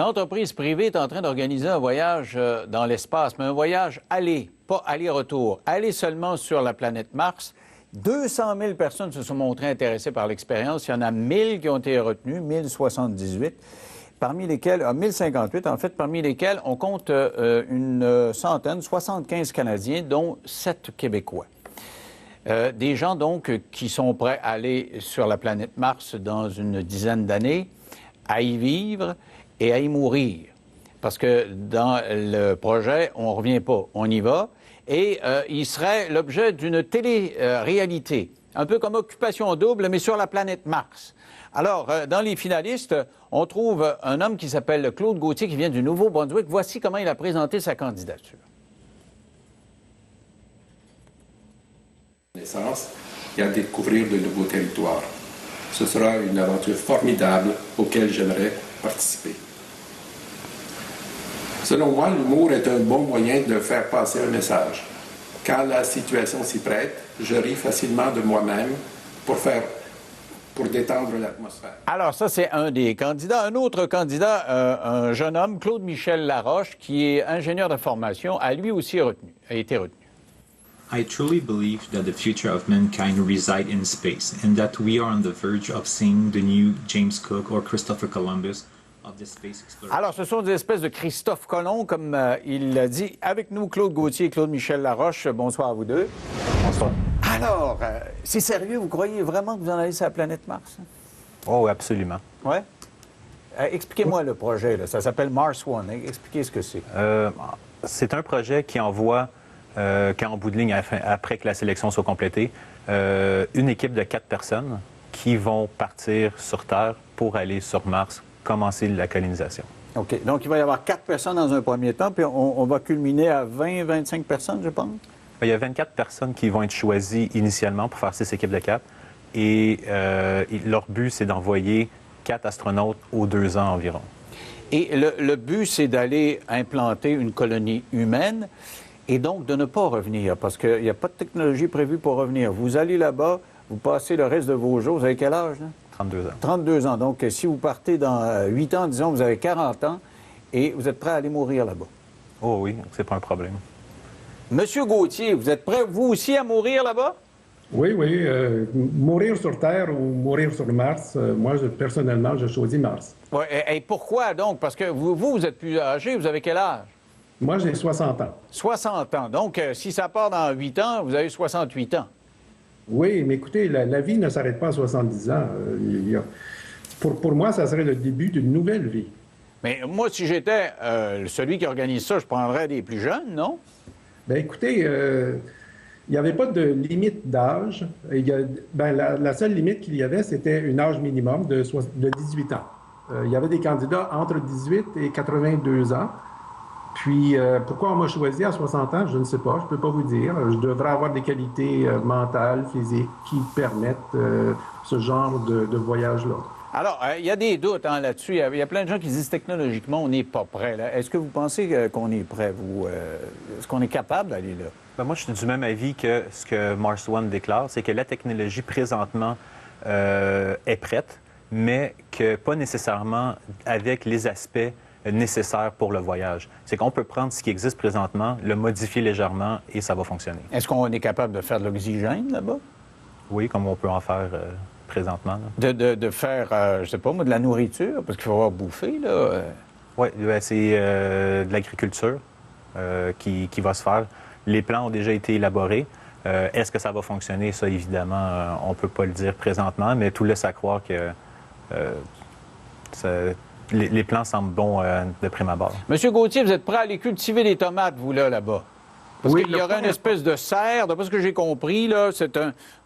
L'entreprise privée est en train d'organiser un voyage dans l'espace, mais un voyage aller, pas aller-retour. Aller seulement sur la planète Mars. 200 000 personnes se sont montrées intéressées par l'expérience. Il y en a 1000 qui ont été retenues, 1078, parmi lesquels, 1058 en fait, parmi lesquels on compte une centaine, 75 Canadiens, dont 7 Québécois. Des gens, donc, qui sont prêts à aller sur la planète Mars dans une dizaine d'années, à y vivre et à y mourir. Parce que dans le projet, on ne revient pas, on y va. Et il serait l'objet d'une télé-réalité, un peu comme Occupation Double, mais sur la planète Mars. Alors, dans les finalistes, on trouve un homme qui s'appelle Claude Gauthier, qui vient du Nouveau-Brunswick. Voici comment il a présenté sa candidature. Et à découvrir de nouveaux territoires. Ce sera une aventure formidable auquel j'aimerais participer. Selon moi, l'humour est un bon moyen de faire passer un message. Quand la situation s'y prête, je ris facilement de moi-même pour détendre l'atmosphère. Alors ça, c'est un des candidats. Un autre candidat, un jeune homme, Claude-Michel Laroche, qui est ingénieur de formation, a lui aussi été retenu. I truly believe that the future of mankind resides in space and that we are on the verge of seeing the new James Cook or Christopher Columbus of the space exploration. Alors, ce sont des espèces de Christophe Colomb, comme il l'a dit. Avec nous, Claude Gauthier et Claude-Michel Laroche. Bonsoir à vous deux. Bonsoir. Alors, c'est sérieux? Vous croyez vraiment que vous en allez sur la planète Mars? Oh, absolument. Oui? Expliquez-moi le projet, là. Ça s'appelle Mars One. Expliquez ce que c'est. C'est un projet qui envoie, quand en bout de ligne, après que la sélection soit complétée, une équipe de 4 personnes qui vont partir sur Terre pour aller sur Mars, commencer la colonisation. OK. Donc, il va y avoir 4 personnes dans un premier temps, puis on va culminer à 20-25 personnes, je pense? Il y a 24 personnes qui vont être choisies initialement pour faire 6 équipes de 4. Et leur but, c'est d'envoyer 4 astronautes aux 2 ans environ. Et le but, c'est d'aller implanter une colonie humaine et donc de ne pas revenir, parce qu'il n'y a pas de technologie prévue pour revenir. Vous allez là-bas, vous passez le reste de vos jours. Vous avez quel âge, là? 32 ans. 32 ans. Donc, si vous partez dans 8 ans, disons, vous avez 40 ans et vous êtes prêt à aller mourir là-bas. Oh oui, c'est pas un problème. Monsieur Gauthier, vous êtes prêt, vous aussi, à mourir là-bas? Oui, oui. Mourir sur Terre ou mourir sur Mars, moi, personnellement, je choisis Mars. Oui, et pourquoi donc? Parce que vous êtes plus âgé, vous avez quel âge? Moi, j'ai 60 ans. 60 ans. Donc, si ça part dans 8 ans, vous avez 68 ans. Oui, mais écoutez, la vie ne s'arrête pas à 70 ans. Pour moi, ça serait le début d'une nouvelle vie. Mais moi, si j'étais celui qui organise ça, je prendrais des plus jeunes, non? Bien, écoutez, il n'y avait pas de limite d'âge. La seule limite qu'il y avait, c'était un âge minimum de 18 ans. Il y avait des candidats entre 18 et 82 ans. Puis, pourquoi on m'a choisi à 60 ans, je ne sais pas, je ne peux pas vous dire. Je devrais avoir des qualités mentales, physiques, qui permettent ce genre de voyage-là. Alors, il y a des doutes là-dessus. Il y a plein de gens qui disent technologiquement, on n'est pas prêt. Est-ce que vous pensez qu'on est prêt, vous? Est-ce qu'on est capable d'aller là? Ben, moi, je suis du même avis que ce que Mars One déclare, c'est que la technologie présentement est prête, mais que pas nécessairement avec les aspects nécessaires pour le voyage. C'est qu'on peut prendre ce qui existe présentement, le modifier légèrement et ça va fonctionner. Est-ce qu'on est capable de faire de l'oxygène là-bas? Oui, comme on peut en faire présentement. De faire, je sais pas moi, de la nourriture, parce qu'il faut avoir bouffé, là. Oui, c'est de l'agriculture qui va se faire. Les plans ont déjà été élaborés. Est-ce que ça va fonctionner? Ça, évidemment, on ne peut pas le dire présentement, mais tout laisse à croire que les plans semblent bons de prime abord. Monsieur Gauthier, vous êtes prêt à aller cultiver des tomates, vous, là-bas? Parce qu'il y aura une espèce de serre, d'après ce que j'ai compris, là, c'est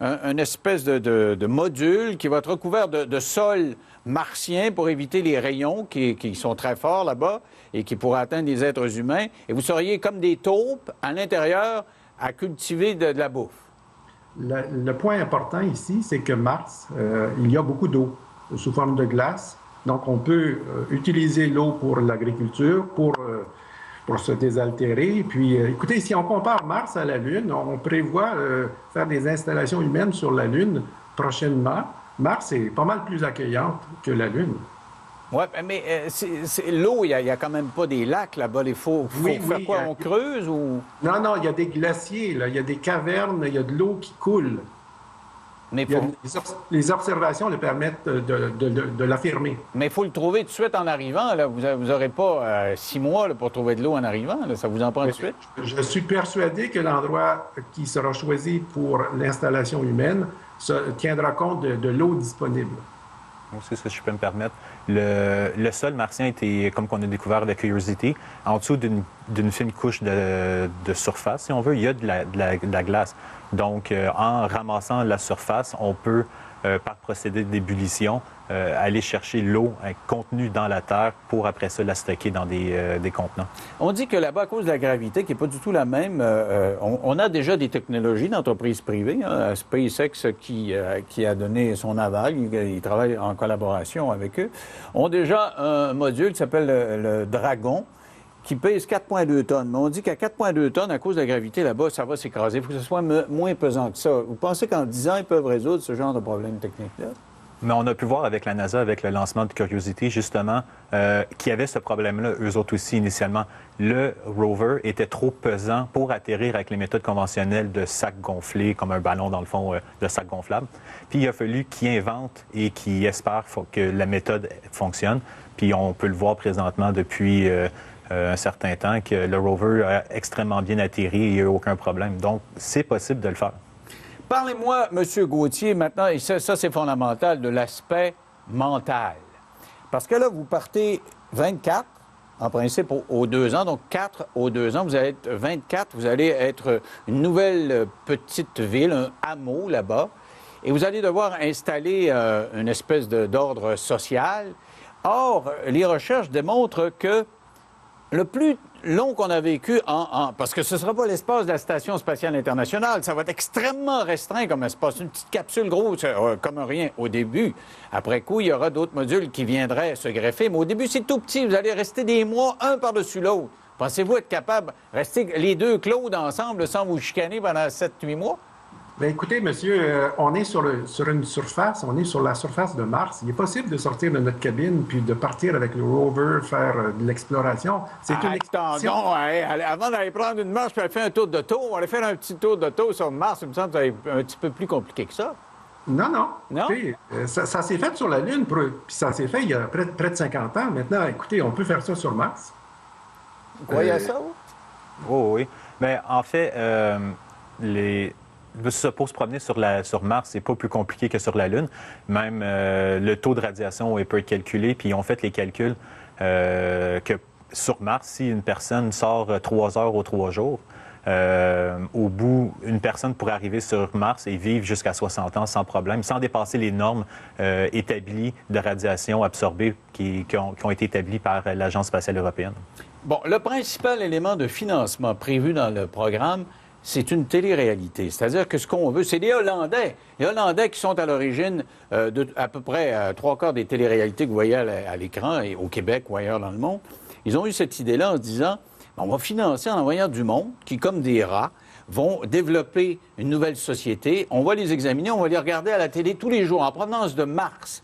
un espèce de module qui va être recouvert de sol martien pour éviter les rayons qui sont très forts là-bas et qui pourraient atteindre les êtres humains. Et vous seriez comme des taupes à l'intérieur à cultiver de la bouffe. Le point important ici, c'est que Mars, il y a beaucoup d'eau sous forme de glace. Donc, on peut utiliser l'eau pour l'agriculture, pour se désaltérer. Puis, écoutez, si on compare Mars à la Lune, on prévoit faire des installations humaines sur la Lune prochainement. Mars est pas mal plus accueillante que la Lune. Oui, mais l'eau, il n'y a quand même pas des lacs là-bas. Il faut Oui, faire oui, quoi? On creuse ou... Non, non, il y a des glaciers, là. Il y a des cavernes, il y a de l'eau qui coule. Mais Les observations le permettent de l'affirmer. il faut le trouver tout de suite en arrivant. Là. Vous n'aurez pas 6 mois là, pour trouver de l'eau en arrivant. Là. Ça vous en prend tout de suite? Je suis persuadé que l'endroit qui sera choisi pour l'installation humaine tiendra compte de l'eau disponible. Aussi, si je peux me permettre, le sol martien était, comme qu'on a découvert avec Curiosity, en dessous d'une fine couche de surface, si on veut, il y a de la glace. Donc, en ramassant la surface, on peut, par procédé d'ébullition, aller chercher l'eau contenue dans la terre pour, après ça, la stocker dans des contenants. On dit que là-bas, à cause de la gravité, qui n'est pas du tout la même, on a déjà des technologies d'entreprises privées. Hein, SpaceX, qui a donné son aval, il travaille en collaboration avec eux, ont déjà un module qui s'appelle le Dragon, qui pèse 4,2 tonnes. Mais on dit qu'à 4,2 tonnes, à cause de la gravité là-bas, ça va s'écraser. Il faut que ce soit moins pesant que ça. Vous pensez qu'en 10 ans, ils peuvent résoudre ce genre de problème technique-là? Mais on a pu voir avec la NASA, avec le lancement de Curiosity, justement, qu'il y avait ce problème-là, eux autres aussi, initialement. Le rover était trop pesant pour atterrir avec les méthodes conventionnelles de sac gonflé, comme un ballon, dans le fond, de sac gonflable. Puis il a fallu qu'ils inventent et qu'ils espèrent que la méthode fonctionne. Puis on peut le voir présentement depuis un certain temps que le rover a extrêmement bien atterri et il n'y a eu aucun problème. Donc, c'est possible de le faire. Parlez-moi, M. Gauthier, maintenant, et ça c'est fondamental, de l'aspect mental. Parce que là, vous partez 24, en principe, aux 2 ans, donc 4 aux 2 ans, vous allez être 24, vous allez être une nouvelle petite ville, un hameau là-bas, et vous allez devoir installer une espèce d'ordre social. Or, les recherches démontrent que le plus long qu'on a vécu parce que ce ne sera pas l'espace de la Station spatiale internationale, ça va être extrêmement restreint comme espace, une petite capsule grosse, comme rien au début. Après coup, il y aura d'autres modules qui viendraient se greffer, mais au début, c'est tout petit, vous allez rester des mois, un par-dessus l'autre. Pensez-vous être capable de rester les deux Claude ensemble sans vous chicaner pendant 7-8 mois? Bien, écoutez, monsieur, on est sur une surface, on est sur la surface de Mars. Il est possible de sortir de notre cabine puis de partir avec le rover, faire de l'exploration. C'est une exploration. Avant d'aller prendre une marche puis aller faire un tour d'auto, on va aller faire un petit tour d'auto sur Mars. Il me semble que c'est un petit peu plus compliqué que ça. Non, non. Non? Écoutez, ça s'est fait sur la Lune, puis ça s'est fait il y a près de 50 ans. Maintenant, écoutez, on peut faire ça sur Mars. Vous croyez à ça, vous? Oh, oui. Mais en fait, pour se promener sur Mars, c'est pas plus compliqué que sur la Lune. Même le taux de radiation peut être calculé, puis ils ont fait les calculs que sur Mars, si une personne sort 3 heures ou 3 jours, au bout, une personne pourrait arriver sur Mars et vivre jusqu'à 60 ans sans problème, sans dépasser les normes établies de radiation absorbée qui ont été établies par l'Agence spatiale européenne. Bon, le principal élément de financement prévu dans le programme, c'est une télé-réalité. C'est-à-dire que ce qu'on veut, c'est les Hollandais. Les Hollandais qui sont à l'origine de à peu près 3/4 des télé-réalités que vous voyez à l'écran, et au Québec ou ailleurs dans le monde. Ils ont eu cette idée-là en se disant, on va financer en envoyant du monde qui, comme des rats, vont développer une nouvelle société. On va les examiner, on va les regarder à la télé tous les jours en provenance de Mars.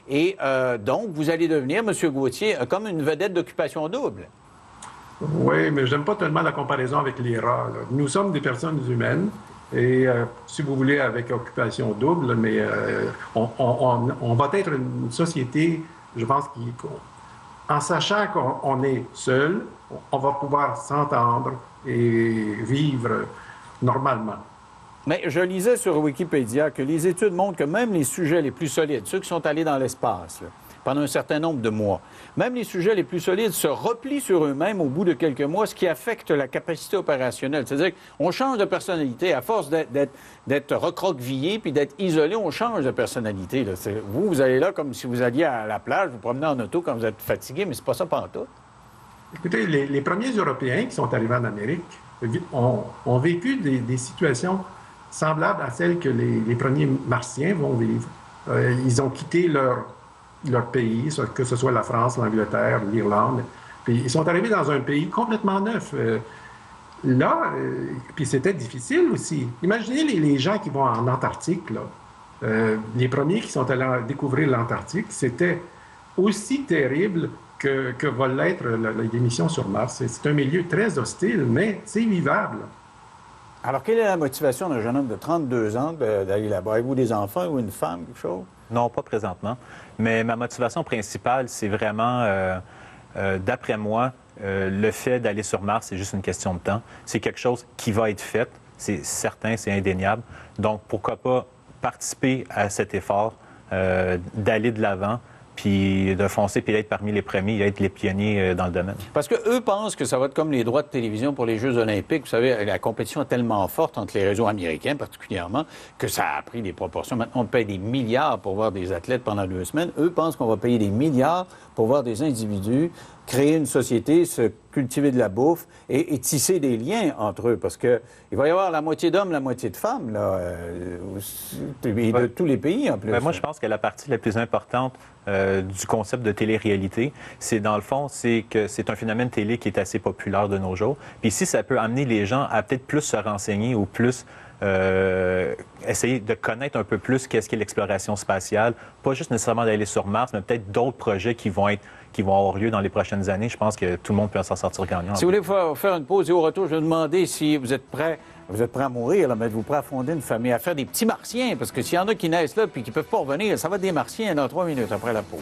Et donc, vous allez devenir, M. Gauthier, comme une vedette d'occupation double. Oui, mais je n'aime pas tellement la comparaison avec les rats. Là. Nous sommes des personnes humaines et, si vous voulez, avec occupation double, mais on va être une société, je pense, en sachant qu'on est seul, on va pouvoir s'entendre et vivre normalement. Mais je lisais sur Wikipédia que les études montrent que même les sujets les plus solides, ceux qui sont allés dans l'espace, là, pendant un certain nombre de mois, même les sujets les plus solides se replient sur eux-mêmes au bout de quelques mois, ce qui affecte la capacité opérationnelle. C'est-à-dire qu'on change de personnalité. À force d'être recroquevillé puis d'être isolé, on change de personnalité. Là. Vous allez là comme si vous alliez à la plage, vous promenez en auto quand vous êtes fatigué, mais c'est pas ça pantoute. Écoutez, les premiers Européens qui sont arrivés en Amérique ont vécu des situations semblables à celles que les premiers Martiens vont vivre. Ils ont quitté leur pays, que ce soit la France, l'Angleterre, l'Irlande. Puis ils sont arrivés dans un pays complètement neuf. Puis c'était difficile aussi. Imaginez les gens qui vont en Antarctique, là. Les premiers qui sont allés découvrir l'Antarctique, c'était aussi terrible que va l'être l'émission sur Mars. C'est un milieu très hostile, mais c'est vivable. Alors, quelle est la motivation d'un jeune homme de 32 ans d'aller là-bas? Avez-vous des enfants ou une femme, quelque chose? Non, pas présentement. Mais ma motivation principale, c'est vraiment, d'après moi, le fait d'aller sur Mars, c'est juste une question de temps. C'est quelque chose qui va être fait. C'est certain, c'est indéniable. Donc, pourquoi pas participer à cet effort, d'aller de l'avant, puis de foncer, puis d'être parmi les premiers, d'être les pionniers dans le domaine. Parce qu'eux pensent que ça va être comme les droits de télévision pour les Jeux olympiques. Vous savez, la compétition est tellement forte entre les réseaux américains, particulièrement, que ça a pris des proportions. Maintenant, on paye des milliards pour voir des athlètes pendant 2 semaines. Eux pensent qu'on va payer des milliards pour voir des individus créer une société, se cultiver de la bouffe et tisser des liens entre eux. Parce qu'il va y avoir la moitié d'hommes, la moitié de femmes, là, et de tous les pays, en plus. Moi, je pense que la partie la plus importante du concept de télé-réalité, c'est, dans le fond, c'est que c'est un phénomène télé qui est assez populaire de nos jours. Puis si ça peut amener les gens à peut-être plus se renseigner ou plus essayer de connaître un peu plus qu'est-ce qu'est l'exploration spatiale, pas juste nécessairement d'aller sur Mars, mais peut-être d'autres projets qui vont avoir lieu dans les prochaines années. Je pense que tout le monde peut s'en sortir gagnant. Si vous voulez faire une pause et au retour, je vais demander si vous êtes prêts. Vous êtes prêts à mourir, là, mais êtes-vous prêts à fonder une famille, à faire des petits martiens? Parce que s'il y en a qui naissent là et qui ne peuvent pas revenir, ça va être des martiens dans 3 minutes après la pause.